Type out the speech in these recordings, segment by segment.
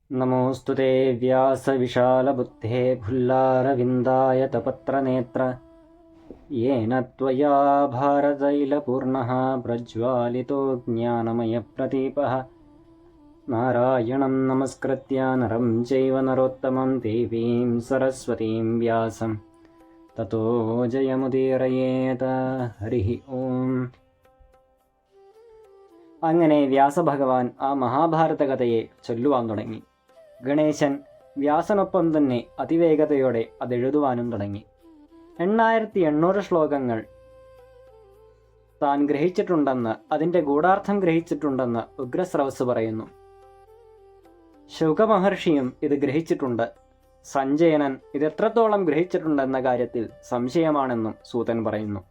नमोऽस्तु ते व्यासविशालबुद्धे भुल्लारविन्दायतपत्रनेत्र येन त्वया भारतैलपूर्णः प्रज्वालितो ज्ञानमयप्रदीपः नारायणं नमस्कृत्य नरं चैव नरोत्तमं देवीं सरस्वतीं व्यासं ततो ജയമുദീരയേത. ഹരിഃ ഓം. അങ്ങനെ വ്യാസഭഗവാൻ ആ മഹാഭാരത കഥയെ ചൊല്ലുവാൻ തുടങ്ങി. ഗണേശൻ വ്യാസനൊപ്പം തന്നെ അതിവേഗതയോടെ അതെഴുതുവാനും തുടങ്ങി. 8800 ശ്ലോകങ്ങൾ താൻ ഗ്രഹിച്ചിട്ടുണ്ടെന്ന്, അതിൻ്റെ ഗൂഢാർത്ഥം ഗ്രഹിച്ചിട്ടുണ്ടെന്ന് ഉഗ്രസ്രവസ് പറയുന്നു. ശുകമഹർഷിയും ഇത് ഗ്രഹിച്ചിട്ടുണ്ട്. സഞ്ജയനൻ ഇതെത്രത്തോളം ഗ്രഹിച്ചിട്ടുണ്ടെന്ന കാര്യത്തിൽ സംശയമാണെന്നും സൂതൻ പറയുന്നു.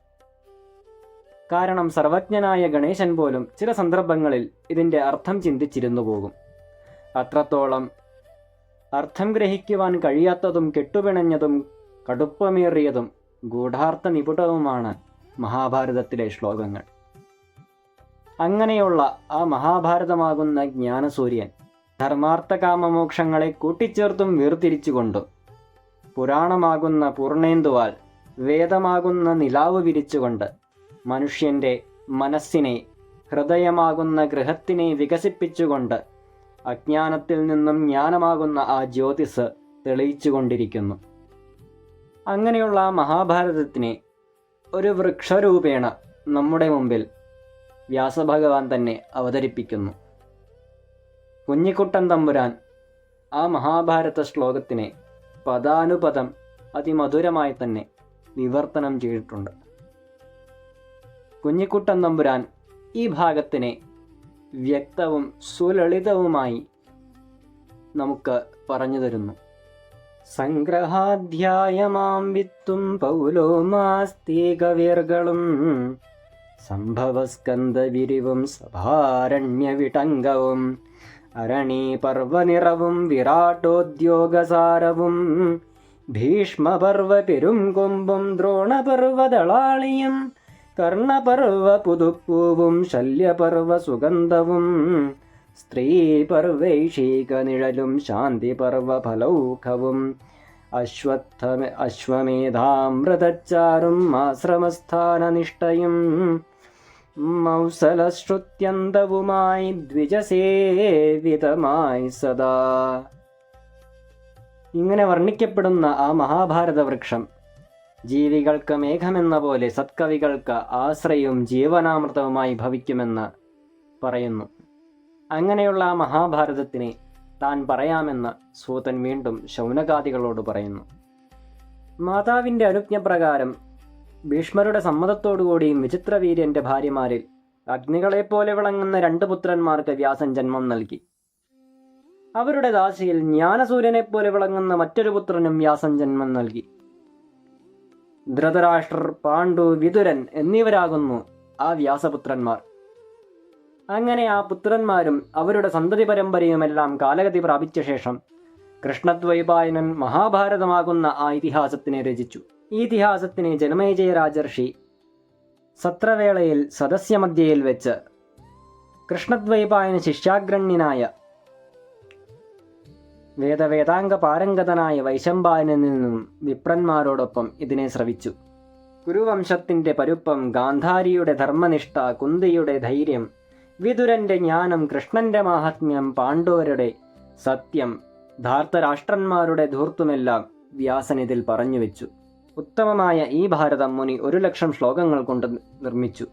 കാരണം സർവജ്ഞനായ ഗണേശൻ പോലും ചില സന്ദർഭങ്ങളിൽ ഇതിൻ്റെ അർത്ഥം ചിന്തിച്ചിരുന്നു പോകും. അത്രത്തോളം അർത്ഥം ഗ്രഹിക്കുവാൻ കഴിയാത്തതും കെട്ടുപിണഞ്ഞതും കടുപ്പമേറിയതും ഗൂഢാർത്ഥ നിപുണവുമാണ് മഹാഭാരതത്തിലെ ശ്ലോകങ്ങൾ. അങ്ങനെയുള്ള ആ മഹാഭാരതമാകുന്ന ജ്ഞാനസൂര്യൻ ധർമാർത്ഥകാമമോക്ഷങ്ങളെ കൂട്ടിച്ചേർത്തും വേർതിരിച്ചുകൊണ്ടും പുരാണമാകുന്ന പൂർണേന്ദുവാൽ വേദമാകുന്ന നിലാവ് വിരിച്ചുകൊണ്ട് മനുഷ്യൻ്റെ മനസ്സിനെ, ഹൃദയമാകുന്ന ഗൃഹത്തിനെ വികസിപ്പിച്ചുകൊണ്ട് അജ്ഞാനത്തിൽ നിന്നും ജ്ഞാനമാകുന്ന ആ ജ്യോതിസ് തെളിയിച്ചുകൊണ്ടിരിക്കുന്നു. അങ്ങനെയുള്ള ആ മഹാഭാരതത്തിനെ ഒരു വൃക്ഷരൂപേണ നമ്മുടെ മുമ്പിൽ വ്യാസഭഗവാൻ തന്നെ അവതരിപ്പിക്കുന്നു. കുഞ്ഞിക്കുട്ടൻ തമ്പുരാൻ ആ മഹാഭാരത ശ്ലോകത്തിനെ പദാനുപദം അതിമധുരമായി തന്നെ വിവർത്തനം ചെയ്തിട്ടുണ്ട്. കുഞ്ഞിക്കുട്ടൻ തമ്പുരാൻ ഈ ഭാഗത്തിനെ വ്യക്തവും സുലളിതവുമായി നമുക്ക് പറഞ്ഞു തരുന്നു. സംഗ്രഹാധ്യായമാം വിത്തും പൗലോമാസ്തീകവീർകളും സംഭവസ്കന്ധവിരിവും സഭാരണ്യവിടംഗവും അരണീപർവനിറവും വിരാട്ടോദ്യോഗസാരവും ഭീഷ്മപർവ പെരുംകൊമ്പും ദ്രോണപർവദളാളിയും കർണപർവ പുതുപ്പൂവും ശല്യപർവ സുഗന്ധവും സ്ത്രീപർവൈഷീക നിഴലും ശാന്തിപർവ ഫലൗഖവും അശ്വമേധാമൃതച്ചാരും ആശ്രമസ്ഥാനനിഷ്ഠയും മൗസലശ്രുത്യന്തവുമായി ദ്വിജസേവിതമായി സദാ. ഇങ്ങനെ വർണ്ണിക്കപ്പെടുന്ന ആ മഹാഭാരത വൃക്ഷം ജീവികൾക്ക് മേഘമെന്ന പോലെ സത്കവികൾക്ക് ആശ്രയവും ജീവനാമൃതവുമായി ഭവിക്കുമെന്ന് പറയുന്നു. അങ്ങനെയുള്ള ആ മഹാഭാരതത്തിനെ താൻ പറയാമെന്ന് സൂതൻ വീണ്ടും ശൗനകാദികളോട് പറയുന്നു. മാതാവിൻ്റെ അനുജ്ഞപ്രകാരം ഭീഷ്മരുടെ സമ്മതത്തോടുകൂടിയും വിചിത്രവീര്യൻ്റെ ഭാര്യമാരിൽ അഗ്നികളെപ്പോലെ വിളങ്ങുന്ന 2 പുത്രന്മാർക്ക് വ്യാസൻ ജന്മം നൽകി. അവരുടെ ദാസിയിൽ ജ്ഞാനസൂര്യനെപ്പോലെ വിളങ്ങുന്ന മറ്റൊരു പുത്രനും വ്യാസൻ ജന്മം നൽകി. ധൃതരാഷ്ട്രർ, പാണ്ഡു, വിതുരൻ എന്നിവരാകുന്നു ആ വ്യാസപുത്രന്മാർ. അങ്ങനെ ആ പുത്രന്മാരും അവരുടെ സന്തതി പരമ്പരയുമെല്ലാം കാലഗതി പ്രാപിച്ച ശേഷം കൃഷ്ണദ്വൈപായനൻ മഹാഭാരതമാകുന്ന ആ ഇതിഹാസത്തിനെ രചിച്ചു. ഈ ഇതിഹാസത്തിനെ ജനമേജയ രാജർഷി സത്രവേളയിൽ സദസ്യമധ്യയിൽ വെച്ച് കൃഷ്ണദ്വൈപായന ശിഷ്യാഗ്രണ്യനായ വേദവേദാംഗ പാരംഗതനായ വൈശമ്പായനിൽ നിന്നും വിപ്രന്മാരോടൊപ്പം ഇതിനെ ശ്രവിച്ചു. കുരുവംശത്തിൻ്റെ പരുപ്പം, ഗാന്ധാരിയുടെ ധർമ്മനിഷ്ഠ, കുന്തിയുടെ ധൈര്യം, വിതുരൻ്റെ ജ്ഞാനം, കൃഷ്ണൻ്റെ മാഹാത്മ്യം, പാണ്ഡവരുടെ സത്യം, ധാർത്തരാഷ്ട്രന്മാരുടെ ധൂർത്തുമെല്ലാം വ്യാസൻ ഇതിൽ പറഞ്ഞു വെച്ചു. ഉത്തമമായ ഈ ഭാരതം മുനി 1,00,000 ശ്ലോകങ്ങൾ കൊണ്ട് നിർമ്മിച്ചു.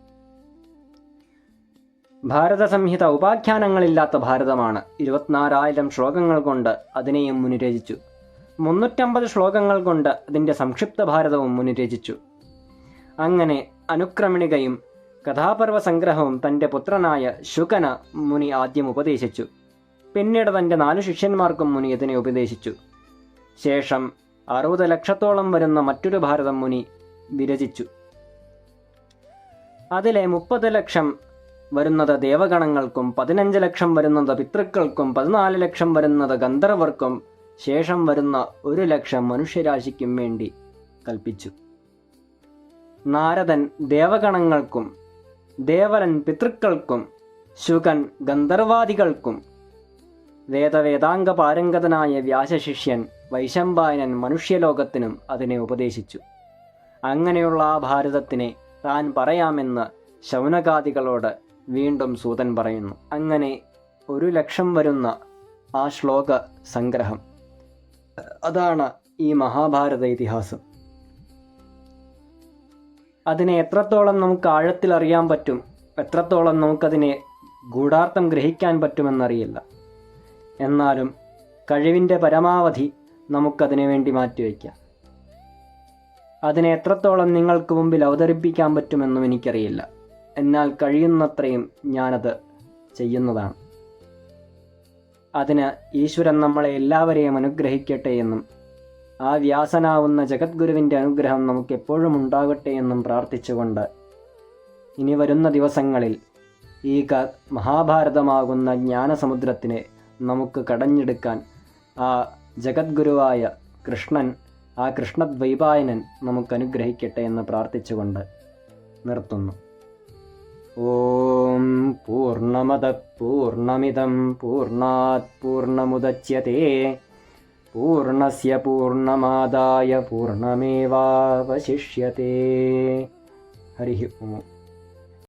ഭാരത സംഹിത ഉപാഖ്യാനങ്ങളില്ലാത്ത ഭാരതമാണ്. 24,000 ശ്ലോകങ്ങൾ കൊണ്ട് അതിനെയും മുനി രചിച്ചു. 350 ശ്ലോകങ്ങൾ കൊണ്ട് അതിൻ്റെ സംക്ഷിപ്ത ഭാരതവും മുനി രചിച്ചു. അങ്ങനെ അനുക്രമണികയും കഥാപർവ സംഗ്രഹവും തൻ്റെ പുത്രനായ ശുകന മുനി ആദ്യം ഉപദേശിച്ചു. പിന്നീട് തൻ്റെ 4 ശിഷ്യന്മാർക്കും മുനി ഇതിനെ ഉപദേശിച്ചു. ശേഷം 60 ലക്ഷത്തോളം വരുന്ന മറ്റൊരു ഭാരതം മുനി വിരചിച്ചു. അതിലെ 30 ലക്ഷം വരുന്നത് ദേവഗണങ്ങൾക്കും, 15 ലക്ഷം വരുന്നത് പിതൃക്കൾക്കും, 14 ലക്ഷം വരുന്നത് ഗന്ധർവർക്കും, ശേഷം വരുന്ന 1 ലക്ഷം മനുഷ്യരാശിക്കും വേണ്ടി കൽപ്പിച്ചു. നാരദൻ ദേവഗണങ്ങൾക്കും, ദേവരൻ പിതൃക്കൾക്കും, ശുകൻ ഗന്ധർവാദികൾക്കും, വേദവേദാംഗ പാരംഗതനായ വ്യാസശിഷ്യൻ വൈശമ്പായനൻ മനുഷ്യലോകത്തിനും അതിനെ ഉപദേശിച്ചു. അങ്ങനെയുള്ള ആ ഭാരതത്തിനെ താൻ പറയാമെന്ന് ശൗനകാദികളോട് വീണ്ടും സൂതൻ പറയുന്നു. അങ്ങനെ 1,00,000 വരുന്ന ആ ശ്ലോക സംഗ്രഹം, അതാണ് ഈ മഹാഭാരത ഇതിഹാസം. അതിനെ എത്രത്തോളം നമുക്ക് ആഴത്തിൽ അറിയാൻ പറ്റും, എത്രത്തോളം നമുക്കതിനെ ഗൂഢാർത്ഥം ഗ്രഹിക്കാൻ പറ്റുമെന്നറിയില്ല. എന്നാലും കഴിവിൻ്റെ പരമാവധി നമുക്കതിനു വേണ്ടി മാറ്റിവെക്കാം. അതിനെ എത്രത്തോളം നിങ്ങൾക്ക് മുമ്പിൽ അവതരിപ്പിക്കാൻ പറ്റുമെന്നും എനിക്കറിയില്ല. എന്നാൽ കഴിയുന്നത്രയും ഞാനത് ചെയ്യുന്നതാണ്. അതിന് ഈശ്വരൻ നമ്മളെ എല്ലാവരെയും അനുഗ്രഹിക്കട്ടെ എന്നും ആ വ്യാസനാവുന്ന ജഗദ്ഗുരുവിൻ്റെ അനുഗ്രഹം നമുക്കെപ്പോഴും ഉണ്ടാകട്ടെ എന്നും പ്രാർത്ഥിച്ചുകൊണ്ട് ഇനി വരുന്ന ദിവസങ്ങളിൽ ഈ മഹാഭാരതമാകുന്ന ജ്ഞാനസമുദ്രത്തിനെ നമുക്ക് കടഞ്ഞെടുക്കാൻ ആ ജഗദ്ഗുരുവായ കൃഷ്ണൻ, ആ കൃഷ്ണദ്വൈപായനൻ നമുക്ക് അനുഗ്രഹിക്കട്ടെ എന്ന് പ്രാർത്ഥിച്ചുകൊണ്ട് നിർത്തുന്നു. ഓം പൂർണ്ണമദഃ പൂർണ്ണമിദം പൂർണ്ണാത് പൂർണ്ണമുദച്യത്തെ പൂർണ്ണസ്യ പൂർണ്ണമാദായ പൂർണ്ണമേവാവശിഷ്യത്തെ. ഹരി ഓം.